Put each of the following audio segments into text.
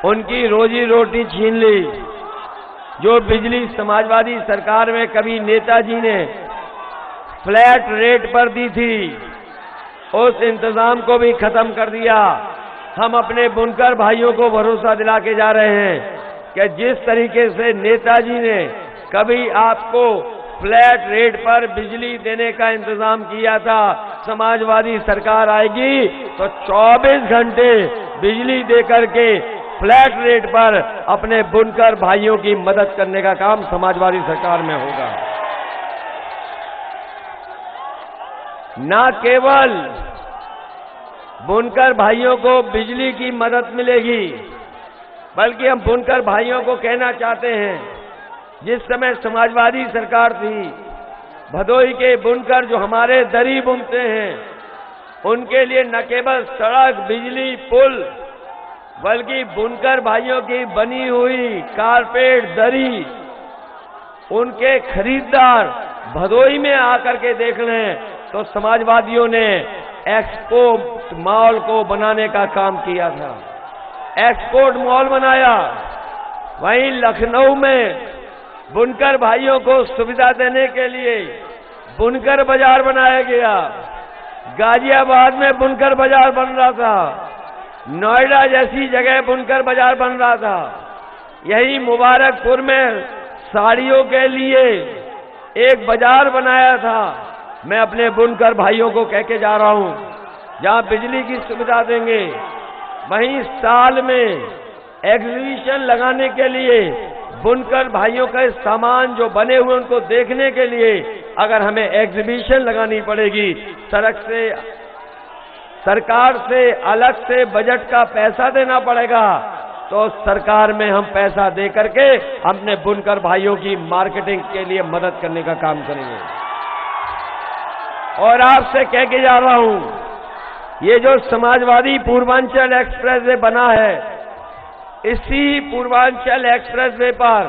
उनकी रोजी रोटी छीन ली। जो बिजली समाजवादी सरकार में कभी नेताजी ने फ्लैट रेट पर दी थी, उस इंतजाम को भी खत्म कर दिया। हम अपने बुनकर भाइयों को भरोसा दिला के जा रहे हैं कि जिस तरीके से नेताजी ने कभी आपको फ्लैट रेट पर बिजली देने का इंतजाम किया था, समाजवादी सरकार आएगी तो 24 घंटे बिजली देकर के फ्लैट रेट पर अपने बुनकर भाइयों की मदद करने का काम समाजवादी सरकार में होगा। न केवल बुनकर भाइयों को बिजली की मदद मिलेगी, बल्कि हम बुनकर भाइयों को कहना चाहते हैं, जिस समय समाजवादी सरकार थी, भदोही के बुनकर जो हमारे दरी बुनते हैं, उनके लिए न केवल सड़क, बिजली, पुल, बल्कि बुनकर भाइयों की बनी हुई कारपेट, दरी, उनके खरीदार भदोही में आकर के देख लें तो समाजवादियों ने एक्सपोर्ट मॉल को बनाने का काम किया था। एक्सपोर्ट मॉल बनाया। वहीं लखनऊ में बुनकर भाइयों को सुविधा देने के लिए बुनकर बाजार बनाया गया। गाजियाबाद में बुनकर बाजार बन रहा था। नोएडा जैसी जगह बुनकर बाजार बन रहा था। यही मुबारकपुर में साड़ियों के लिए एक बाजार बनाया था। मैं अपने बुनकर भाइयों को कह के जा रहा हूं, जहां बिजली की सुविधा देंगे, वहीं साल में एग्जीबिशन लगाने के लिए बुनकर भाइयों का सामान जो बने हुए उनको देखने के लिए अगर हमें एग्जीबिशन लगानी पड़ेगी, सरकार से अलग से बजट का पैसा देना पड़ेगा, तो सरकार में हम पैसा दे करके अपने बुनकर भाइयों की मार्केटिंग के लिए मदद करने का काम करेंगे। और आपसे कह के जा रहा हूं, ये जो समाजवादी पूर्वांचल एक्सप्रेस वे बना है, इसी पूर्वांचल एक्सप्रेस वे पर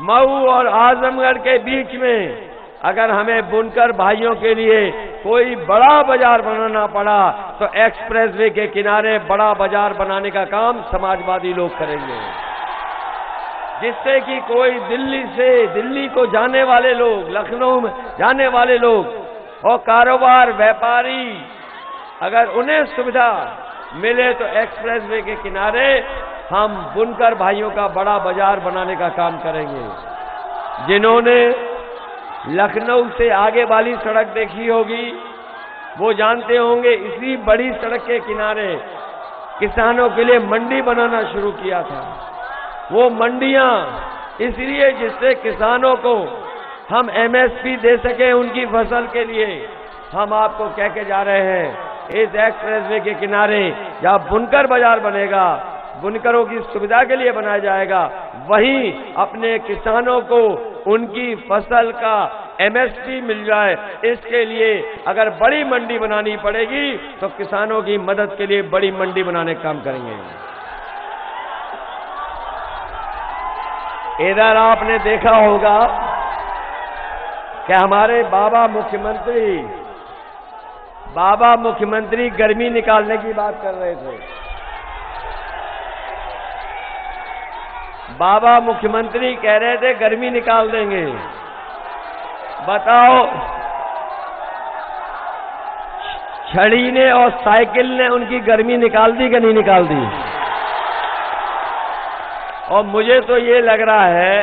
मऊ और आजमगढ़ के बीच में अगर हमें बुनकर भाइयों के लिए कोई बड़ा बाजार बनाना पड़ा, तो एक्सप्रेस वे के किनारे बड़ा बाजार बनाने का काम समाजवादी लोग करेंगे, जिससे कि कोई दिल्ली को जाने वाले लोग, लखनऊ में जाने वाले लोग और कारोबार, व्यापारी, अगर उन्हें सुविधा मिले तो एक्सप्रेस वे के किनारे हम बुनकर भाइयों का बड़ा बाजार बनाने का काम करेंगे। जिन्होंने लखनऊ से आगे वाली सड़क देखी होगी, वो जानते होंगे इसी बड़ी सड़क के किनारे किसानों के लिए मंडी बनाना शुरू किया था। वो मंडियां इसलिए जिससे किसानों को हम एमएसपी दे सके उनकी फसल के लिए। हम आपको कह के जा रहे हैं, इस एक्सप्रेसवे के किनारे जहां बुनकर बाजार बनेगा, बुनकरों की सुविधा के लिए बनाया जाएगा, वहीं अपने किसानों को उनकी फसल का एमएसपी मिल जाए, इसके लिए अगर बड़ी मंडी बनानी पड़ेगी तो किसानों की मदद के लिए बड़ी मंडी बनाने का काम करेंगे। इधर आपने देखा होगा कि हमारे बाबा मुख्यमंत्री गर्मी निकालने की बात कर रहे थे। बाबा मुख्यमंत्री कह रहे थे गर्मी निकाल देंगे। बताओ, छड़ी ने और साइकिल ने उनकी गर्मी निकाल दी कि नहीं निकाल दी? और मुझे तो ये लग रहा है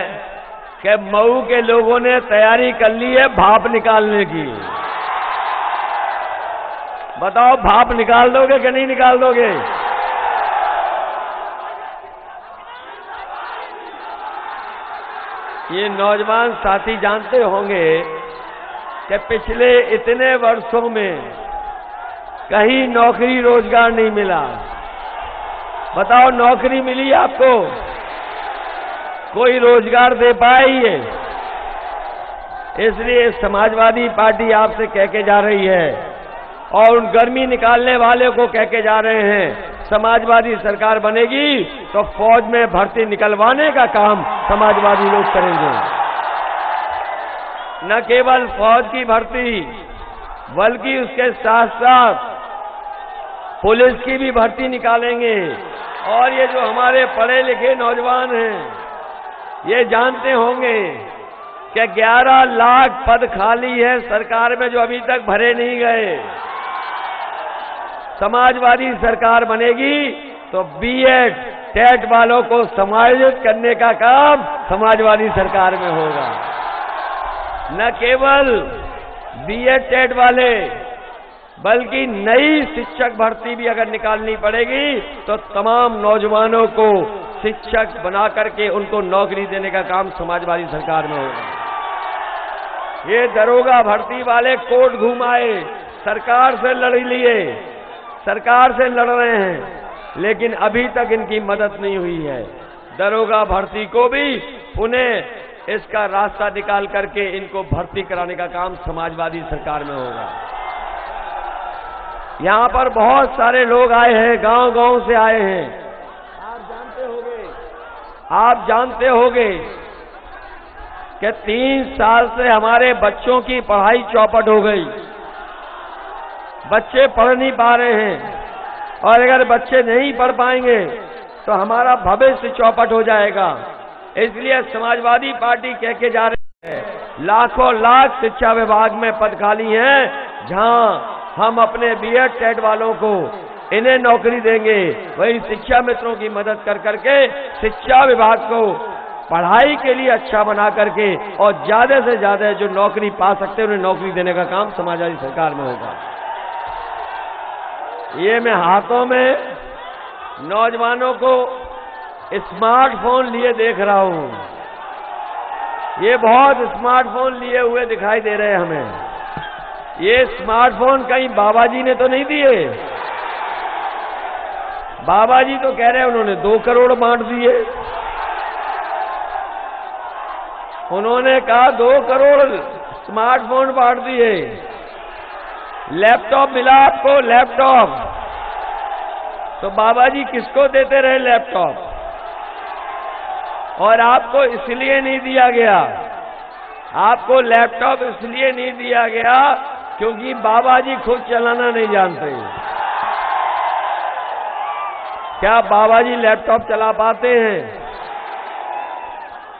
कि मऊ के लोगों ने तैयारी कर ली है भाप निकालने की। बताओ, भाप निकाल दोगे कि नहीं निकाल दोगे? ये नौजवान साथी जानते होंगे कि पिछले इतने वर्षों में कहीं नौकरी रोजगार नहीं मिला। बताओ, नौकरी मिली आपको? कोई रोजगार दे पाई है? इसलिए समाजवादी पार्टी आपसे कह के जा रही है और उन गर्मी निकालने वाले को कह के जा रहे हैं, समाजवादी सरकार बनेगी तो फौज में भर्ती निकलवाने का काम समाजवादी लोग करेंगे। न केवल फौज की भर्ती, बल्कि उसके साथ साथ पुलिस की भी भर्ती निकालेंगे। और ये जो हमारे पढ़े लिखे नौजवान हैं, ये जानते होंगे कि 11 लाख पद खाली है सरकार में जो अभी तक भरे नहीं गए। समाजवादी सरकार बनेगी तो बीएड टेट वालों को समायोजित करने का काम समाजवादी सरकार में होगा। न केवल बीएड टेट वाले, बल्कि नई शिक्षक भर्ती भी अगर निकालनी पड़ेगी तो तमाम नौजवानों को शिक्षक बना करके उनको नौकरी देने का काम समाजवादी सरकार में होगा। ये दरोगा भर्ती वाले कोर्ट घुमाए, सरकार से लड़ लिए, सरकार से लड़ रहे हैं, लेकिन अभी तक इनकी मदद नहीं हुई है। दरोगा भर्ती को भी पुनः इसका रास्ता निकाल करके इनको भर्ती कराने का काम समाजवादी सरकार में होगा। यहां पर बहुत सारे लोग आए हैं, गांव-गांव से आए हैं। आप जानते होंगे कि 3 साल से हमारे बच्चों की पढ़ाई चौपट हो गई। बच्चे पढ़ नहीं पा रहे हैं, और अगर बच्चे नहीं पढ़ पाएंगे तो हमारा भविष्य चौपट हो जाएगा। इसलिए समाजवादी पार्टी कह के जा रही है, लाखों लाख शिक्षा विभाग में पद खाली हैं, जहां हम अपने बीएड टेट वालों को इन्हें नौकरी देंगे। वही शिक्षा मित्रों की मदद कर करके शिक्षा विभाग को पढ़ाई के लिए अच्छा बना करके और ज्यादा से ज्यादा जो नौकरी पा सकते हैं उन्हें नौकरी देने का काम समाजवादी सरकार में होगा। ये मैं हाथों में नौजवानों को स्मार्टफोन लिए देख रहा हूं। ये बहुत स्मार्टफोन लिए हुए दिखाई दे रहे हैं हमें। ये स्मार्टफोन कहीं बाबा जी ने तो नहीं दिए? बाबा जी तो कह रहे हैं उन्होंने 2 करोड़ बांट दिए। उन्होंने कहा 2 करोड़ स्मार्टफोन बांट दिए। लैपटॉप मिला आपको, लैपटॉप। तो बाबा जी किसको देते रहे लैपटॉप? और आपको इसलिए नहीं दिया गया, आपको लैपटॉप इसलिए नहीं दिया गया क्योंकि बाबा जी खुद चलाना नहीं जानते। क्या बाबा जी लैपटॉप चला पाते हैं?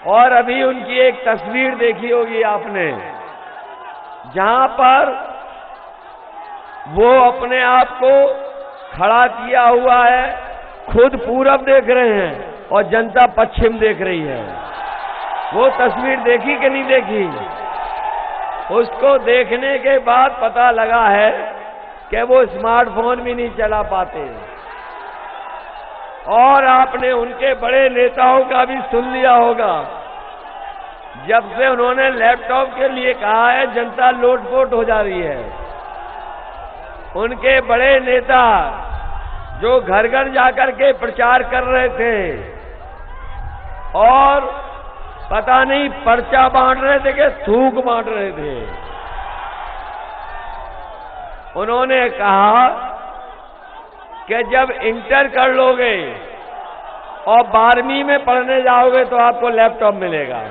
और अभी उनकी एक तस्वीर देखी होगी आपने, जहां पर वो अपने आप को खड़ा किया हुआ है, खुद पूरब देख रहे हैं और जनता पश्चिम देख रही है। वो तस्वीर देखी कि नहीं देखी? उसको देखने के बाद पता लगा है कि वो स्मार्टफोन भी नहीं चला पाते। और आपने उनके बड़े नेताओं का भी सुन लिया होगा, जब से उन्होंने लैपटॉप के लिए कहा है जनता लोटपोट हो जा रही है। उनके बड़े नेता जो घर घर जाकर के प्रचार कर रहे थे और पता नहीं पर्चा बांट रहे थे कि थूक बांट रहे थे, उन्होंने कहा कि जब इंटर कर लोगे और 12वीं में पढ़ने जाओगे तो आपको लैपटॉप मिलेगा।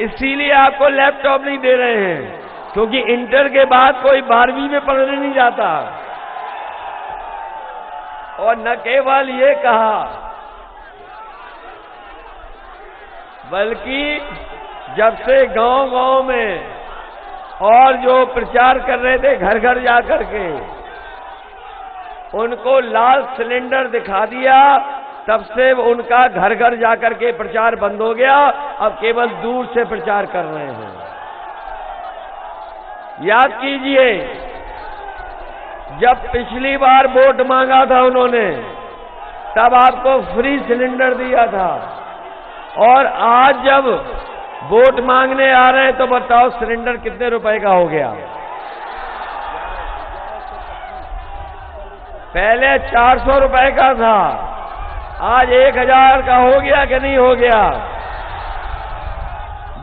इसीलिए आपको लैपटॉप नहीं दे रहे हैं, क्योंकि इंटर के बाद कोई 12वीं में पढ़ने नहीं जाता। और न केवल ये कहा, बल्कि जब से गांव-गांव में और जो प्रचार कर रहे थे घर घर जाकर के, उनको लाल सिलेंडर दिखा दिया, तब से उनका घर घर जाकर के प्रचार बंद हो गया। अब केवल दूर से प्रचार कर रहे हैं। याद कीजिए, जब पिछली बार वोट मांगा था उन्होंने, तब आपको फ्री सिलेंडर दिया था, और आज जब वोट मांगने आ रहे हैं तो बताओ सिलेंडर कितने रुपए का हो गया? पहले 400 रुपए का था, आज 1000 का हो गया कि नहीं हो गया?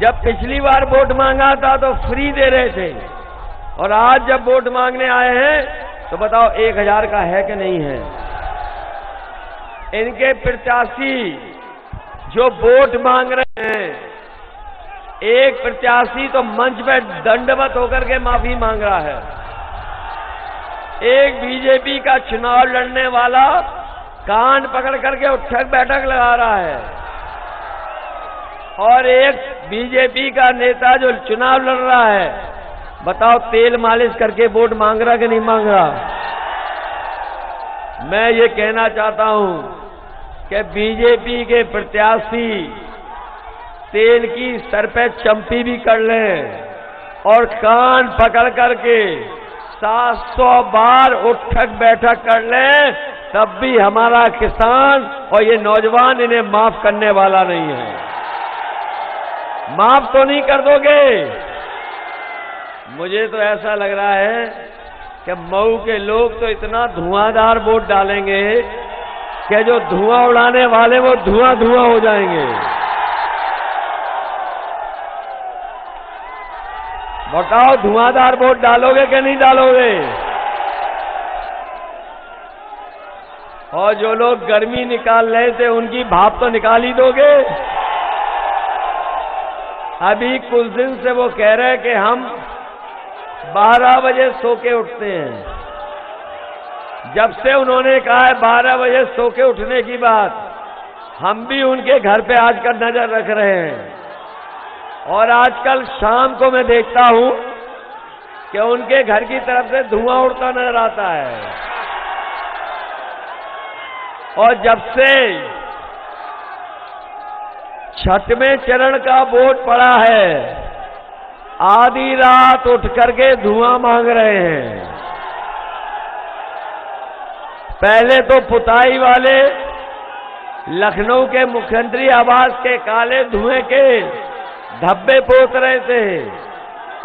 जब पिछली बार वोट मांगा था तो फ्री दे रहे थे, और आज जब वोट मांगने आए हैं तो बताओ 1000 का है कि नहीं है? इनके प्रत्याशी जो वोट मांग रहे हैं, एक प्रत्याशी तो मंच पर दंडवत होकर के माफी मांग रहा है। एक बीजेपी का चुनाव लड़ने वाला कान पकड़ करके उठक बैठक लगा रहा है और एक बीजेपी का नेता जो चुनाव लड़ रहा है, बताओ तेल मालिश करके वोट मांग रहा कि नहीं मांग रहा। मैं ये कहना चाहता हूं कि बीजेपी के प्रत्याशी तेल की सर पे चंपी भी कर लें और कान पकड़ करके 700 बार उठक बैठक कर लें, तब भी हमारा किसान और ये नौजवान इन्हें माफ करने वाला नहीं है। माफ तो नहीं कर दोगे? मुझे तो ऐसा लग रहा है कि मऊ के लोग तो इतना धुआंधार वोट डालेंगे कि जो धुआं उड़ाने वाले वो धुआं धुआं हो जाएंगे। बताओ धुआंधार वोट डालोगे कि नहीं डालोगे? और जो लोग गर्मी निकाल रहे थे उनकी भाप तो निकाल ही दोगे? अभी कुछ दिन से वो कह रहे हैं कि हम 12 बजे सो के उठते हैं। जब से उन्होंने कहा है 12 बजे सो के उठने की बात, हम भी उनके घर पे आजकल नजर रख रहे हैं और आजकल शाम को मैं देखता हूं कि उनके घर की तरफ से धुआं उड़ता नजर आता है। और जब से छठवें चरण का वोट पड़ा है, आधी रात उठ करके धुआं मांग रहे हैं। पहले तो पुताई वाले लखनऊ के मुख्यमंत्री आवास के काले धुएं के धब्बे पोत रहे थे।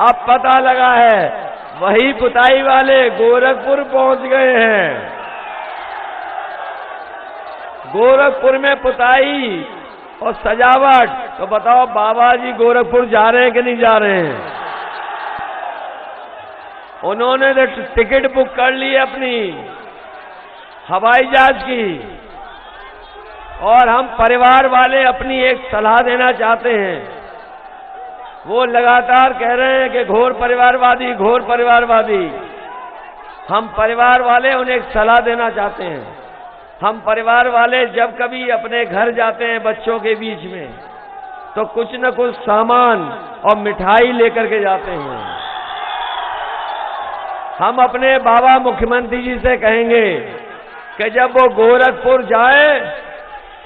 अब पता लगा है वही पुताई वाले गोरखपुर पहुंच गए हैं। गोरखपुर में पुताई और सजावट, तो बताओ बाबा जी गोरखपुर जा रहे हैं कि नहीं जा रहे हैं? उन्होंने तो टिकट बुक कर ली अपनी हवाई जहाज की। और हम परिवार वाले अपनी एक सलाह देना चाहते हैं। वो लगातार कह रहे हैं कि घोर परिवारवादी, घोर परिवारवादी। हम परिवार वाले उन्हें एक सलाह देना चाहते हैं। हम परिवार वाले जब कभी अपने घर जाते हैं बच्चों के बीच में, तो कुछ न कुछ सामान और मिठाई लेकर के जाते हैं। हम अपने बाबा मुख्यमंत्री जी से कहेंगे कि जब वो गोरखपुर जाए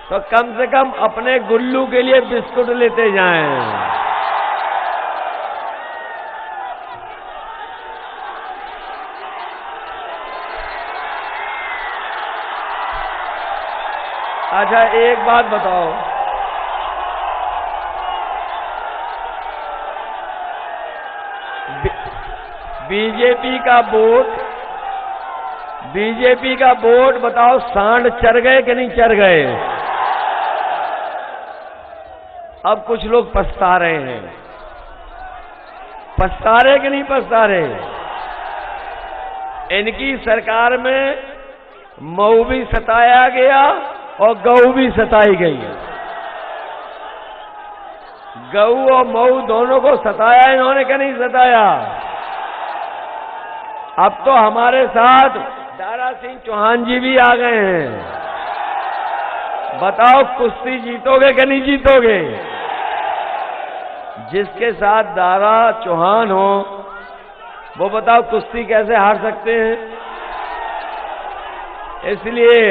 तो कम से कम अपने गुल्लू के लिए बिस्कुट लेते जाएं। अच्छा एक बात बताओ, बीजेपी का वोट बताओ सांड चर गए कि नहीं चर गए? अब कुछ लोग पछता रहे हैं। पछता रहे कि नहीं पछता रहे? इनकी सरकार में मऊ भी सताया गया और गऊ भी सताई गई। गऊ और मऊ दोनों को सताया इन्होंने कि नहीं सताया? अब तो हमारे साथ दारा सिंह चौहान जी भी आ गए हैं। बताओ कुश्ती जीतोगे कि नहीं जीतोगे? जिसके साथ दारा चौहान हो वो बताओ कुश्ती कैसे हार सकते हैं? इसलिए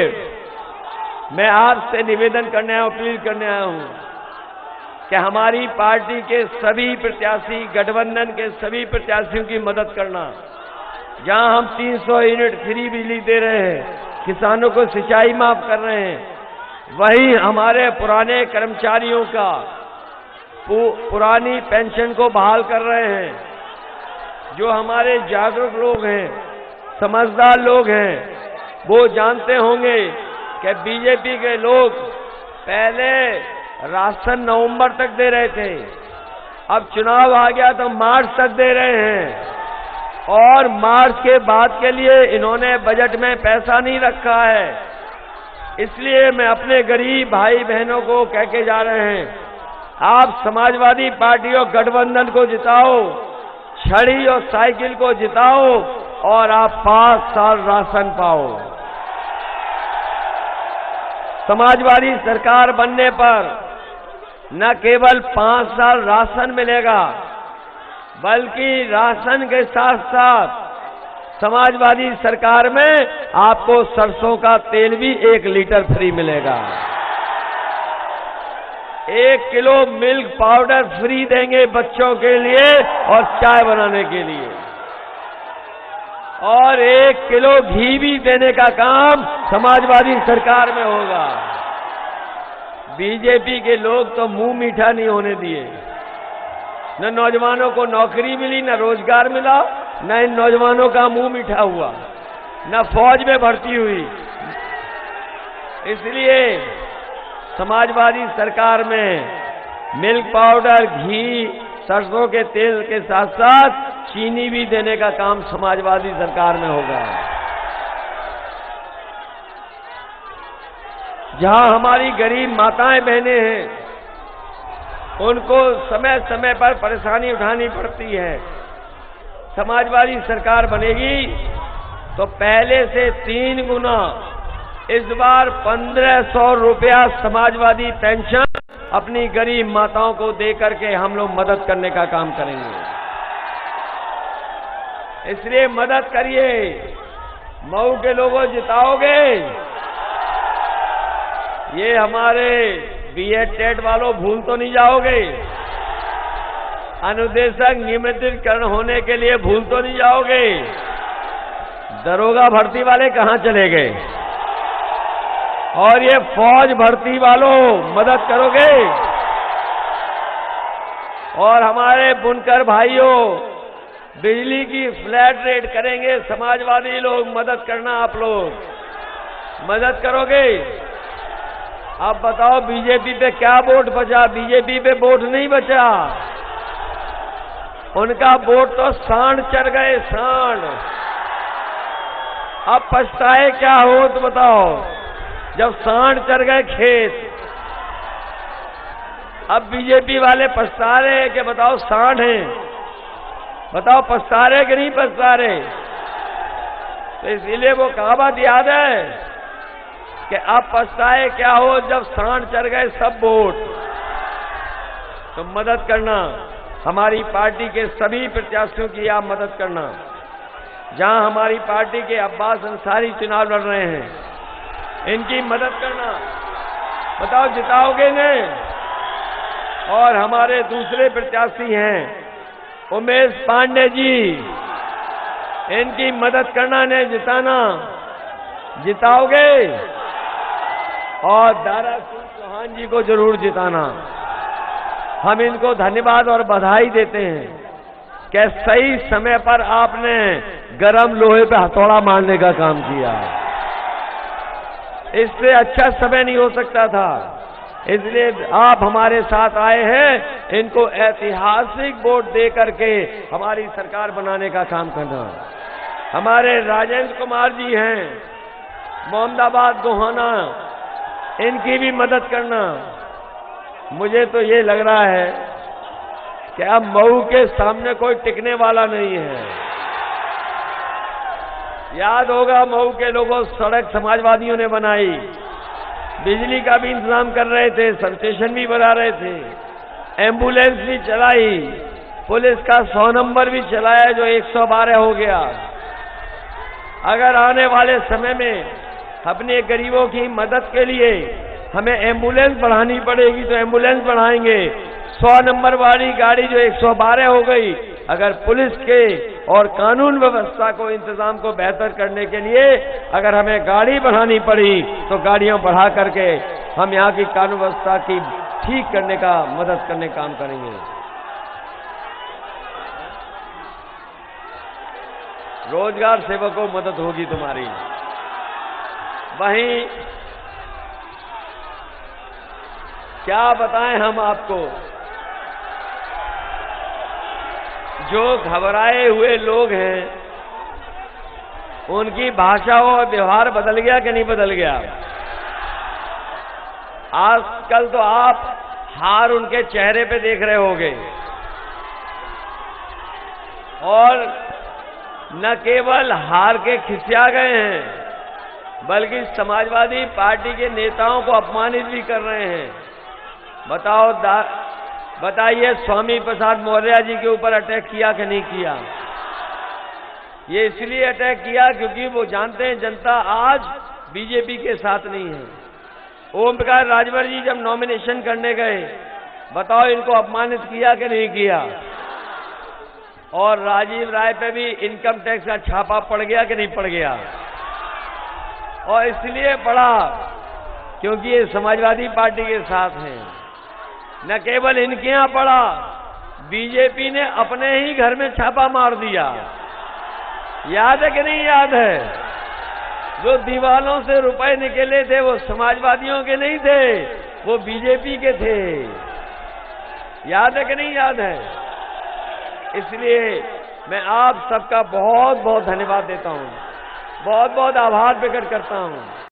मैं आपसे निवेदन करने आया हूं, अपील करने आया हूं कि हमारी पार्टी के सभी प्रत्याशी, गठबंधन के सभी प्रत्याशियों की मदद करना। जहां हम 300 यूनिट फ्री बिजली दे रहे हैं, किसानों को सिंचाई माफ कर रहे हैं, वहीं हमारे पुराने कर्मचारियों का पुरानी पेंशन को बहाल कर रहे हैं। जो हमारे जागरूक लोग हैं, समझदार लोग हैं, वो जानते होंगे कि बीजेपी के लोग पहले राशन नवंबर तक दे रहे थे, अब चुनाव आ गया तो मार्च तक दे रहे हैं। और मार्च के बाद के लिए इन्होंने बजट में पैसा नहीं रखा है। इसलिए मैं अपने गरीब भाई बहनों को कह के जा रहे हैं, आप समाजवादी पार्टी और गठबंधन को जिताओ, छड़ी और साइकिल को जिताओ और आप 5 साल राशन पाओ। समाजवादी सरकार बनने पर न केवल 5 साल राशन मिलेगा, बल्कि राशन के साथ साथ समाजवादी सरकार में आपको सरसों का तेल भी 1 लीटर फ्री मिलेगा। 1 किलो मिल्क पाउडर फ्री देंगे बच्चों के लिए और चाय बनाने के लिए, और 1 किलो घी भी देने का काम समाजवादी सरकार में होगा। बीजेपी के लोग तो मुंह मीठा नहीं होने दिए। न नौजवानों को नौकरी मिली, न रोजगार मिला, न इन नौजवानों का मुंह मीठा हुआ, न फौज में भर्ती हुई। इसलिए समाजवादी सरकार में मिल्क पाउडर, घी, सरसों के तेल के साथ साथ चीनी भी देने का काम समाजवादी सरकार में होगा। जहां हमारी गरीब माताएं बहनें हैं, उनको समय समय पर परेशानी उठानी पड़ती है। समाजवादी सरकार बनेगी तो पहले से 3 गुना इस बार 1500 रुपया समाजवादी पेंशन अपनी गरीब माताओं को दे करके हम लोग मदद करने का काम करेंगे। इसलिए मदद करिए। मऊ के लोगों जिताओगे। ये हमारे बीएड टेट वालों भूल तो नहीं जाओगे। अनुदेशक नियमितीकरण होने के लिए भूल तो नहीं जाओगे। दरोगा भर्ती वाले कहां चले गए? और ये फौज भर्ती वालों मदद करोगे? और हमारे बुनकर भाइयों बिजली की फ्लैट रेट करेंगे समाजवादी लोग, मदद करना। आप लोग मदद करोगे? अब बताओ बीजेपी पे क्या वोट बचा? बीजेपी पे वोट नहीं बचा। उनका वोट तो सांड चढ़ गए, सांड। अब पछताए क्या हो तो बताओ, जब सांड चढ़ गए खेत। अब बीजेपी वाले पछता रहे हैं कि बताओ सांड हैं। बताओ पछता रहे कि नहीं पछता रहे? तो इसीलिए वो कहावत याद है कि अब पछताए क्या हो जब सांड चढ़ गए सब वोट। तो मदद करना, हमारी पार्टी के सभी प्रत्याशियों की आप मदद करना। जहां हमारी पार्टी के अब्बास अंसारी चुनाव लड़ रहे हैं, इनकी मदद करना। बताओ जिताओगे ने? और हमारे दूसरे प्रत्याशी हैं उमेश पांडे जी, इनकी मदद करना ने जिताना। जिताओगे? और दारा सिंह चौहान जी को जरूर जिताना। हम इनको धन्यवाद और बधाई देते हैं कि सही समय पर आपने गरम लोहे पे हथौड़ा मारने का काम किया। इससे अच्छा समय नहीं हो सकता था। इसलिए आप हमारे साथ आए हैं। इनको ऐतिहासिक वोट दे करके हमारी सरकार बनाने का काम करना। हमारे राजेंद्र कुमार जी हैं मोहम्मदाबाद गोहाना, इनकी भी मदद करना। मुझे तो ये लग रहा है कि अब मऊ के सामने कोई टिकने वाला नहीं है। याद होगा मऊ के लोगों, सड़क समाजवादियों ने बनाई, बिजली का भी इंतजाम कर रहे थे, सब स्टेशन भी बना रहे थे, एम्बुलेंस भी चलाई, पुलिस का 100 नंबर भी चलाया जो 112 हो गया। अगर आने वाले समय में अपने गरीबों की मदद के लिए हमें एम्बुलेंस बढ़ानी पड़ेगी तो एम्बुलेंस बढ़ाएंगे। 100 नंबर वाली गाड़ी जो 112 हो गई, अगर पुलिस के और कानून व्यवस्था को, इंतजाम को बेहतर करने के लिए अगर हमें गाड़ी बढ़ानी पड़ी तो गाड़ियां बढ़ा करके हम यहाँ की कानून व्यवस्था की ठीक करने का, मदद करने का काम करेंगे। रोजगार सेवकों मदद होगी तुम्हारी। वहीं क्या बताएं हम आपको, जो घबराए हुए लोग हैं उनकी भाषा और व्यवहार बदल गया कि नहीं बदल गया? आजकल तो आप हार उनके चेहरे पे देख रहे होंगे। और न केवल हार के खिसिया गए हैं, बल्कि समाजवादी पार्टी के नेताओं को अपमानित भी कर रहे हैं। बताइए, स्वामी प्रसाद मौर्य जी के ऊपर अटैक किया कि नहीं किया? ये इसलिए अटैक किया क्योंकि वो जानते हैं जनता आज बीजेपी के साथ नहीं है। ओम प्रकाश राजभर जी जब नॉमिनेशन करने गए, बताओ इनको अपमानित किया कि नहीं किया? और राजीव राय पे भी इनकम टैक्स का छापा पड़ गया कि नहीं पड़ गया? और इसलिए पड़ा क्योंकि ये समाजवादी पार्टी के साथ हैं। न केवल इनके यहां पड़ा, बीजेपी ने अपने ही घर में छापा मार दिया। याद है कि नहीं याद है? जो दीवालों से रुपए निकले थे वो समाजवादियों के नहीं थे, वो बीजेपी के थे। याद है कि नहीं याद है? इसलिए मैं आप सबका बहुत बहुत धन्यवाद देता हूं, बहुत बहुत आभार प्रकट करता हूं।